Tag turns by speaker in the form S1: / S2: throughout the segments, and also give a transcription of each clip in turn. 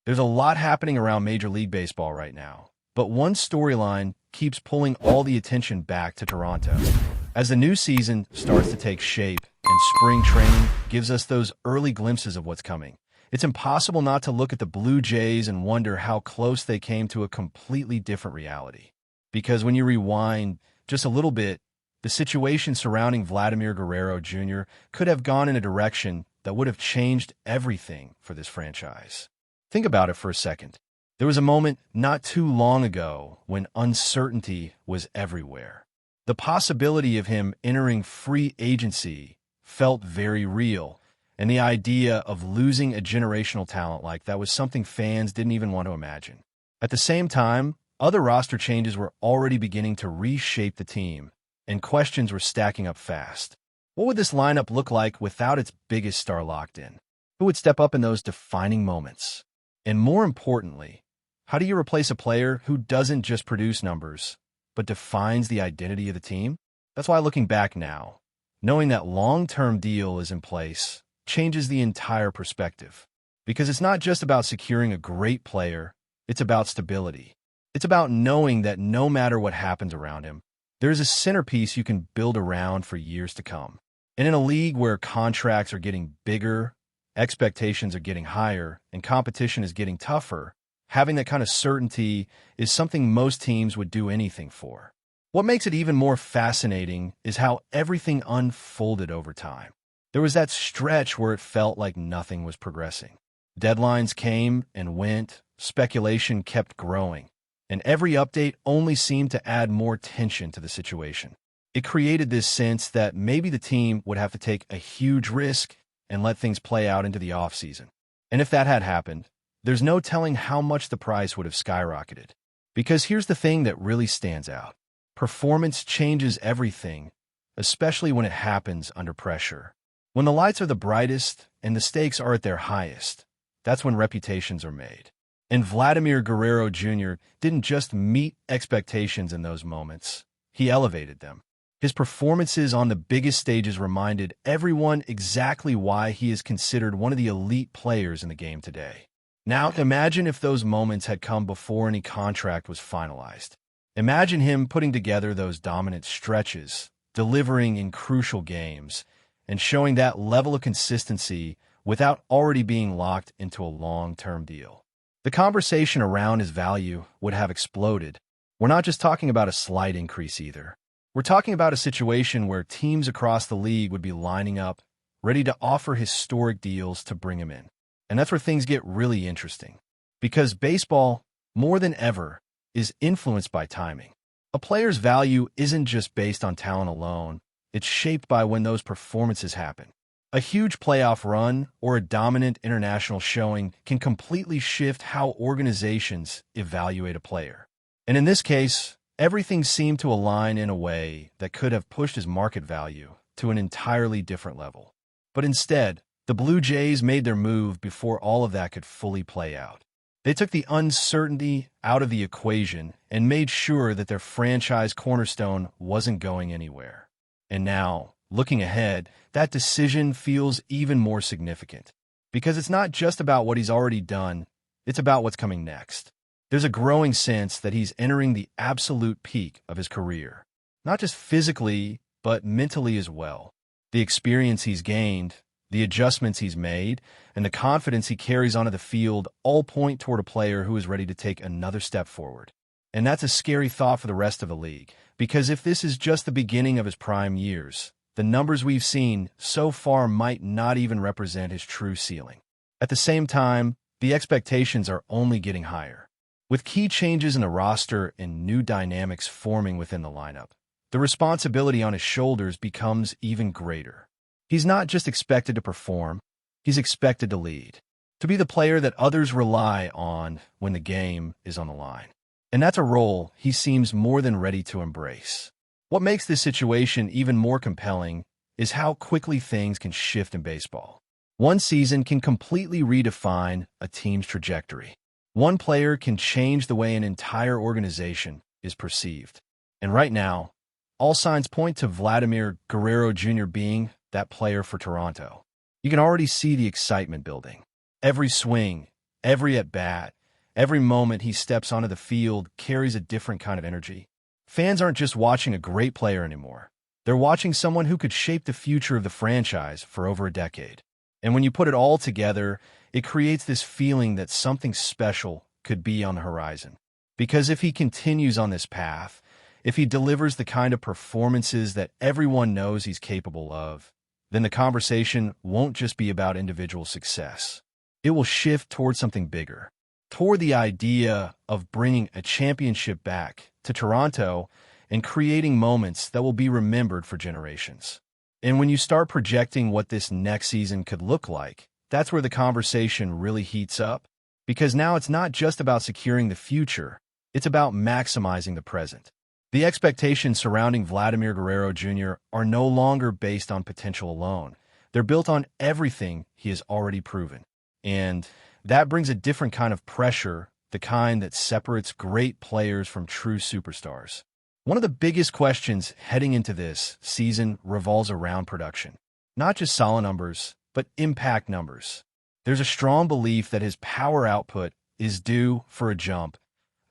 S1: There's a lot happening around Major League Baseball right now, but one storyline keeps pulling all the attention back to Toronto. As the new season starts to take shape and spring training gives us those early glimpses of what's coming, it's impossible not to look at the Blue Jays and wonder how close they came to a completely different reality. Because when you rewind just a little bit, the situation surrounding Vladimir Guerrero Jr. could have gone in a direction that would have changed everything for this franchise. Think about it for a second. There was a moment not too long ago when uncertainty was everywhere. The possibility of him entering free agency felt very real, and the idea of losing a generational talent like that was something fans didn't even want to imagine. At the same time, other roster changes were already beginning to reshape the team, and questions were stacking up fast. What would this lineup look like without its biggest star locked in? Who would step up in those defining moments? And more importantly, how do you replace a player who doesn't just produce numbers, but defines the identity of the team? That's why looking back now, knowing that long-term deal is in place changes the entire perspective. Because it's not just about securing a great player, it's about stability. It's about knowing that no matter what happens around him, there's a centerpiece you can build around for years to come. And in a league where contracts are getting bigger, expectations are getting higher, and competition is getting tougher, having that kind of certainty is something most teams would do anything for. What makes it even more fascinating is how everything unfolded over time. There was that stretch where it felt like nothing was progressing. Deadlines came and went, speculation kept growing, and every update only seemed to add more tension to the situation. It created this sense that maybe the team would have to take a huge risk and let things play out into the offseason. And if that had happened, there's no telling how much the price would have skyrocketed. Because here's the thing that really stands out. Performance changes everything, especially when it happens under pressure. When the lights are the brightest and the stakes are at their highest, that's when reputations are made. And Vladimir Guerrero Jr. didn't just meet expectations in those moments, he elevated them. His performances on the biggest stages reminded everyone exactly why he is considered one of the elite players in the game today. Now, imagine if those moments had come before any contract was finalized. Imagine him putting together those dominant stretches, delivering in crucial games, and showing that level of consistency without already being locked into a long-term deal. The conversation around his value would have exploded. We're not just talking about a slight increase either. We're talking about a situation where teams across the league would be lining up, ready to offer historic deals to bring him in. And that's where things get really interesting. Because baseball, more than ever, is influenced by timing. A player's value isn't just based on talent alone. It's shaped by when those performances happen. A huge playoff run or a dominant international showing can completely shift how organizations evaluate a player. And in this case, everything seemed to align in a way that could have pushed his market value to an entirely different level. But instead, the Blue Jays made their move before all of that could fully play out. They took the uncertainty out of the equation and made sure that their franchise cornerstone wasn't going anywhere. And now, looking ahead, that decision feels even more significant. Because it's not just about what he's already done, it's about what's coming next. There's a growing sense that he's entering the absolute peak of his career. Not just physically, but mentally as well. The experience he's gained, the adjustments he's made, and the confidence he carries onto the field all point toward a player who is ready to take another step forward. And that's a scary thought for the rest of the league. Because if this is just the beginning of his prime years, the numbers we've seen so far might not even represent his true ceiling. At the same time, the expectations are only getting higher. With key changes in the roster and new dynamics forming within the lineup, the responsibility on his shoulders becomes even greater. He's not just expected to perform, he's expected to lead, to be the player that others rely on when the game is on the line. And that's a role he seems more than ready to embrace. What makes this situation even more compelling is how quickly things can shift in baseball. One season can completely redefine a team's trajectory. One player can change the way an entire organization is perceived. And right now, all signs point to Vladimir Guerrero Jr. being that player for Toronto. You can already see the excitement building. Every swing, Every at-bat, every moment he steps onto the field carries a different kind of energy. Fans aren't just watching a great player anymore. They're watching someone who could shape the future of the franchise for over a decade. And when you put it all together, it creates this feeling that something special could be on the horizon. Because if he continues on this path, if he delivers the kind of performances that everyone knows he's capable of, then the conversation won't just be about individual success. It will shift toward something bigger, toward the idea of bringing a championship back to Toronto and creating moments that will be remembered for generations. And when you start projecting what this next season could look like, that's where the conversation really heats up. Because now it's not just about securing the future, it's about maximizing the present. The expectations surrounding Vladimir Guerrero Jr. are no longer based on potential alone. They're built on everything he has already proven. And that brings a different kind of pressure, the kind that separates great players from true superstars. One of the biggest questions heading into this season revolves around production. Not just solid numbers, but impact numbers. There's a strong belief that his power output is due for a jump,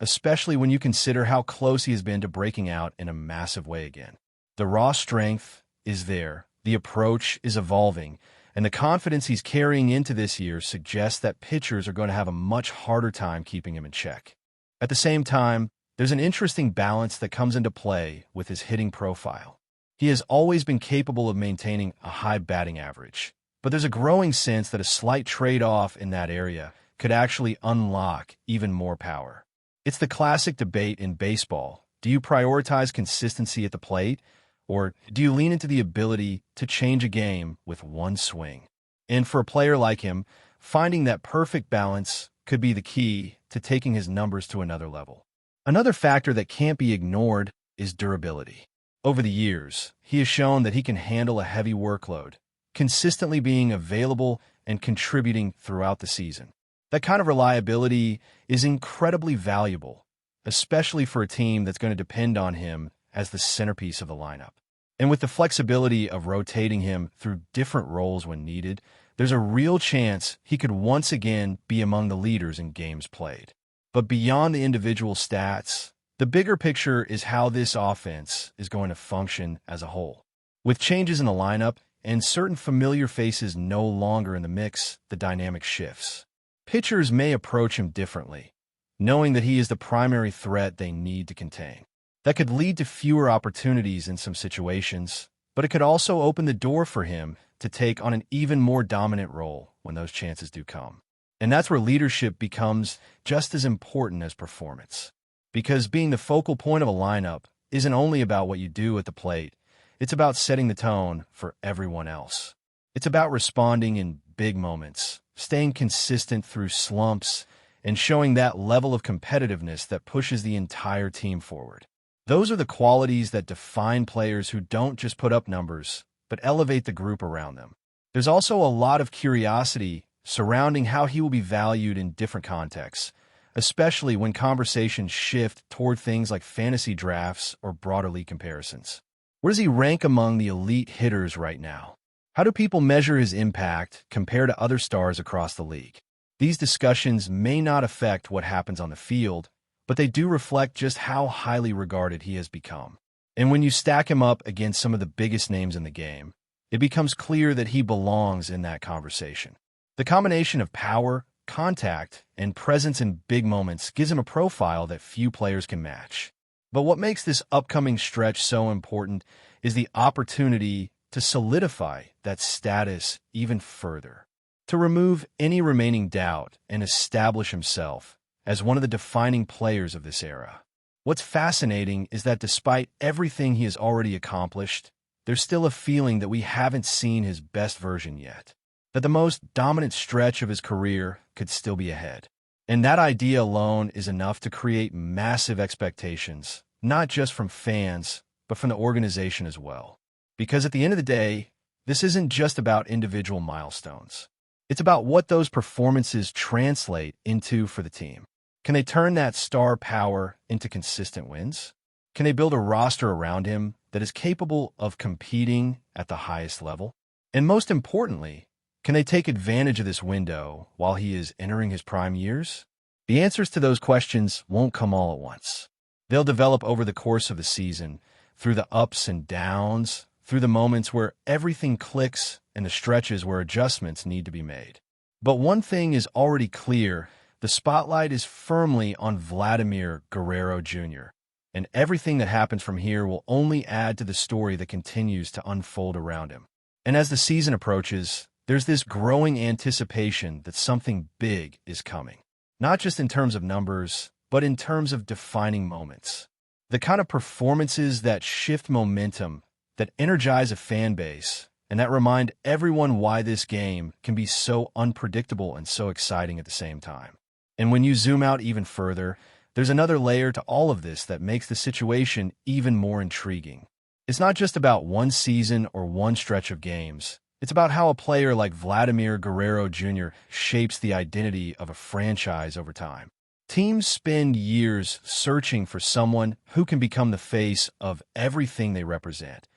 S1: especially when you consider how close he has been to breaking out in a massive way again. The raw strength is there, the approach is evolving, and the confidence he's carrying into this year suggests that pitchers are going to have a much harder time keeping him in check. At the same time, there's an interesting balance that comes into play with his hitting profile. He has always been capable of maintaining a high batting average, but there's a growing sense that a slight trade-off in that area could actually unlock even more power. It's the classic debate in baseball. Do you prioritize consistency at the plate, or do you lean into the ability to change a game with one swing? And for a player like him, finding that perfect balance could be the key to taking his numbers to another level. Another factor that can't be ignored is durability. Over the years, he has shown that he can handle a heavy workload, consistently being available and contributing throughout the season. That kind of reliability is incredibly valuable, especially for a team that's going to depend on him as the centerpiece of the lineup. And with the flexibility of rotating him through different roles when needed, there's a real chance he could once again be among the leaders in games played. But beyond the individual stats, the bigger picture is how this offense is going to function as a whole. With changes in the lineup and certain familiar faces no longer in the mix, the dynamic shifts. Pitchers may approach him differently, knowing that he is the primary threat they need to contain. That could lead to fewer opportunities in some situations, but it could also open the door for him to take on an even more dominant role when those chances do come. And that's where leadership becomes just as important as performance. Because being the focal point of a lineup isn't only about what you do at the plate, it's about setting the tone for everyone else. It's about responding in big moments, staying consistent through slumps, and showing that level of competitiveness that pushes the entire team forward. Those are the qualities that define players who don't just put up numbers, but elevate the group around them. There's also a lot of curiosity surrounding how he will be valued in different contexts, especially when conversations shift toward things like fantasy drafts or broader league comparisons. Where does he rank among the elite hitters right now? How do people measure his impact compared to other stars across the league? These discussions may not affect what happens on the field, but they do reflect just how highly regarded he has become. And when you stack him up against some of the biggest names in the game, it becomes clear that he belongs in that conversation. The combination of power, contact, and presence in big moments gives him a profile that few players can match. But what makes this upcoming stretch so important is the opportunity to solidify that status even further, to remove any remaining doubt and establish himself as one of the defining players of this era. What's fascinating is that despite everything he has already accomplished, there's still a feeling that we haven't seen his best version yet, that the most dominant stretch of his career could still be ahead. And that idea alone is enough to create massive expectations, not just from fans, but from the organization as well. Because at the end of the day, this isn't just about individual milestones. It's about what those performances translate into for the team. Can they turn that star power into consistent wins? Can they build a roster around him that is capable of competing at the highest level? And most importantly, Can they take advantage of this window while he is entering his prime years? The answers to those questions won't come all at once. They'll develop over the course of the season, through the ups and downs, through the moments where everything clicks and the stretches where adjustments need to be made. But one thing is already clear: the spotlight is firmly on Vladimir Guerrero Jr., and everything that happens from here will only add to the story that continues to unfold around him. And as the season approaches, there's this growing anticipation that something big is coming. Not just in terms of numbers, but in terms of defining moments. The kind of performances that shift momentum, that energize a fan base, and that remind everyone why this game can be so unpredictable and so exciting at the same time. And when you zoom out even further, there's another layer to all of this that makes the situation even more intriguing. It's not just about one season or one stretch of games. It's about how a player like Vladimir Guerrero Jr. shapes the identity of a franchise over time. Teams spend years searching for someone who can become the face of everything they represent.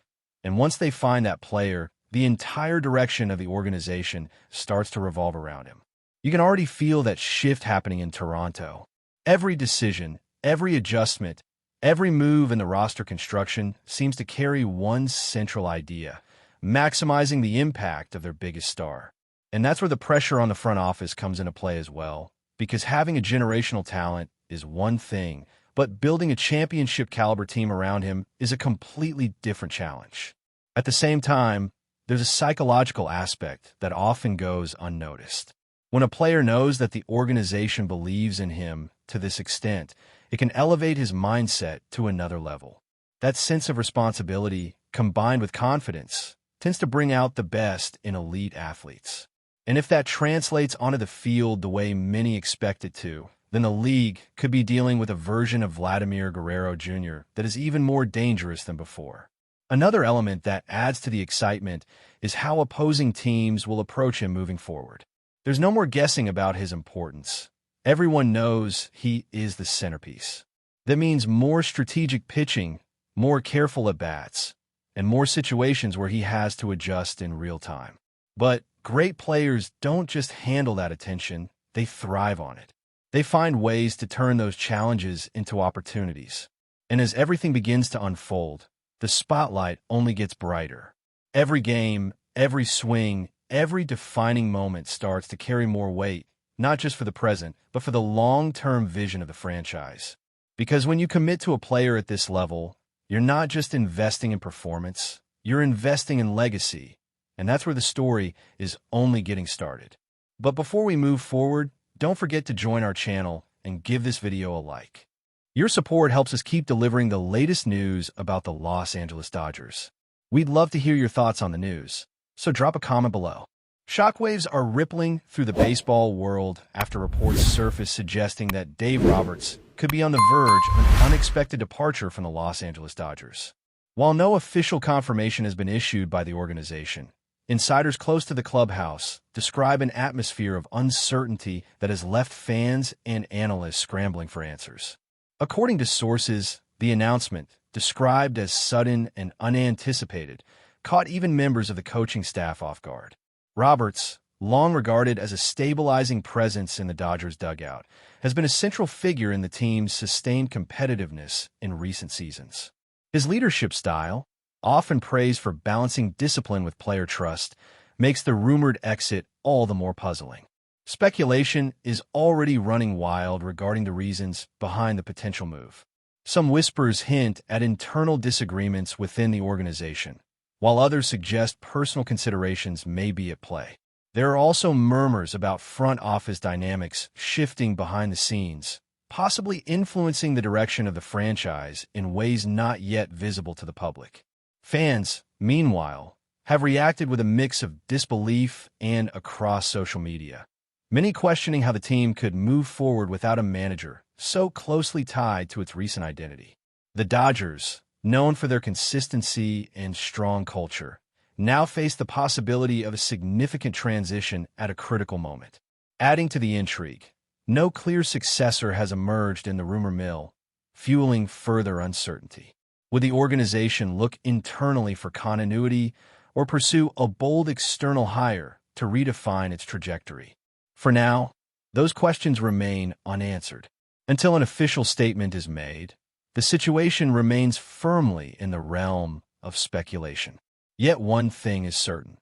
S1: And once they find that player, the entire direction of the organization starts to revolve around him. You can already feel that shift happening in Toronto. Every decision, every adjustment, every move in the roster construction seems to carry one central idea: maximizing the impact of their biggest star. And that's where the pressure on the front office comes into play as well, because having a generational talent is one thing, but building a championship-caliber team around him is a completely different challenge. At the same time, there's a psychological aspect that often goes unnoticed. When a player knows that the organization believes in him to this extent, it can elevate his mindset to another level. That sense of responsibility, combined with confidence, tends to bring out the best in elite athletes. And if that translates onto the field the way many expect it to, then the league could be dealing with a version of Vladimir Guerrero Jr. that is even more dangerous than before. Another element that adds to the excitement is how opposing teams will approach him moving forward. There's no more guessing about his importance. Everyone knows he is the centerpiece. That means more strategic pitching, more careful at-bats, and more situations where he has to adjust in real time. But great players don't just handle that attention, they thrive on it. They find ways to turn those challenges into opportunities. And as everything begins to unfold, the spotlight only gets brighter. Every game, every swing, every defining moment starts to carry more weight, not just for the present, but for the long-term vision of the franchise. Because when you commit to a player at this level, you're not just investing in performance, you're investing in legacy. And that's where the story is only getting started. But before we move forward, don't forget to join our channel and give this video a like. Your support helps us keep delivering the latest news about the Los Angeles Dodgers. We'd love to hear your thoughts on the news, so drop a comment below. Shockwaves are rippling through the baseball world after reports surface suggesting that Dave Roberts could be on the verge of an unexpected departure from the Los Angeles Dodgers. While no official confirmation has been issued by the organization, insiders close to the clubhouse describe an atmosphere of uncertainty that has left fans and analysts scrambling for answers. According to sources, the announcement, described as sudden and unanticipated, caught even members of the coaching staff off guard. Roberts, long regarded as a stabilizing presence in the Dodgers dugout, has been a central figure in the team's sustained competitiveness in recent seasons. His leadership style, often praised for balancing discipline with player trust, makes the rumored exit all the more puzzling. Speculation is already running wild regarding the reasons behind the potential move. Some whispers hint at internal disagreements within the organization, while others suggest personal considerations may be at play. There are also murmurs about front office dynamics shifting behind the scenes, possibly influencing the direction of the franchise in ways not yet visible to the public. Fans, meanwhile, have reacted with a mix of disbelief and across social media, many questioning how the team could move forward without a manager so closely tied to its recent identity. The Dodgers, known for their consistency and strong culture, now face the possibility of a significant transition at a critical moment. Adding to the intrigue, no clear successor has emerged in the rumor mill, fueling further uncertainty. Would the organization look internally for continuity or pursue a bold external hire to redefine its trajectory. For now, those questions remain unanswered. Until an official statement is made, the situation remains firmly in the realm of speculation. Yet one thing is certain.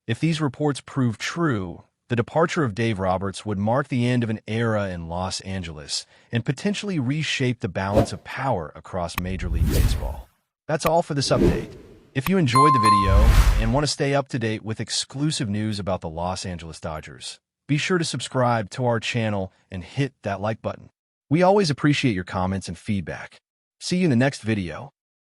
S1: If these reports prove true, the departure of Dave Roberts would mark the end of an era in Los Angeles and potentially reshape the balance of power across Major League Baseball. That's all for this update. If you enjoyed the video and want to stay up to date with exclusive news about the Los Angeles Dodgers, be sure to subscribe to our channel and hit that like button. We always appreciate your comments and feedback. See you in the next video.